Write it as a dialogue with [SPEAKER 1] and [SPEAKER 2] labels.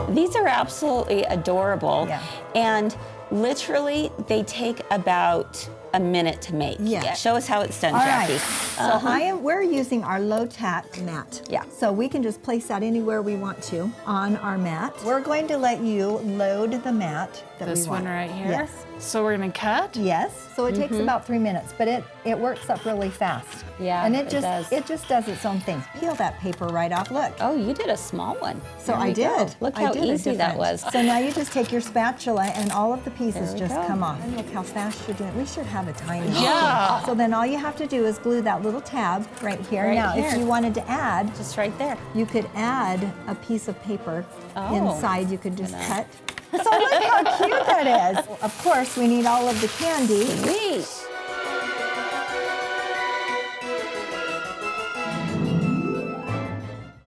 [SPEAKER 1] These are absolutely adorable.
[SPEAKER 2] Yeah.
[SPEAKER 1] And literally, they take about a minute to make.
[SPEAKER 2] Yeah.
[SPEAKER 1] Show us how it's done,
[SPEAKER 2] All
[SPEAKER 1] Jacki.
[SPEAKER 2] right. So we're using our low tack mat.
[SPEAKER 1] Yeah.
[SPEAKER 2] So we can just place that anywhere we want to on our mat. We're going to let you load the mat that
[SPEAKER 3] This
[SPEAKER 2] we want.
[SPEAKER 3] one right here?
[SPEAKER 2] Yes.
[SPEAKER 3] So we're gonna cut?
[SPEAKER 2] Yes. So it takes about 3 minutes, but it works up really fast.
[SPEAKER 1] Yeah,
[SPEAKER 2] And
[SPEAKER 1] it does.
[SPEAKER 2] it just does its own thing. Peel that paper right off. Look.
[SPEAKER 1] Oh, you did a small one.
[SPEAKER 2] So
[SPEAKER 1] There
[SPEAKER 2] I
[SPEAKER 1] we go.
[SPEAKER 2] did.
[SPEAKER 1] Look
[SPEAKER 2] I
[SPEAKER 1] how
[SPEAKER 2] did a
[SPEAKER 1] easy that
[SPEAKER 2] different.
[SPEAKER 1] was.
[SPEAKER 2] So now you just take your spatula and all of the pieces
[SPEAKER 1] There we
[SPEAKER 2] just
[SPEAKER 1] go.
[SPEAKER 2] come off. And look how fast you're doing it. We should have a timer.
[SPEAKER 3] Yeah.
[SPEAKER 2] So then all you have to do is glue that little tab right here.
[SPEAKER 1] Right
[SPEAKER 2] now,
[SPEAKER 1] here.
[SPEAKER 2] if you wanted to add,
[SPEAKER 1] Just right there.
[SPEAKER 2] you could add a piece of paper
[SPEAKER 1] Oh.
[SPEAKER 2] inside. You could just cut. So look how cute that is. Of course, we need all of the candy.
[SPEAKER 1] Sweet.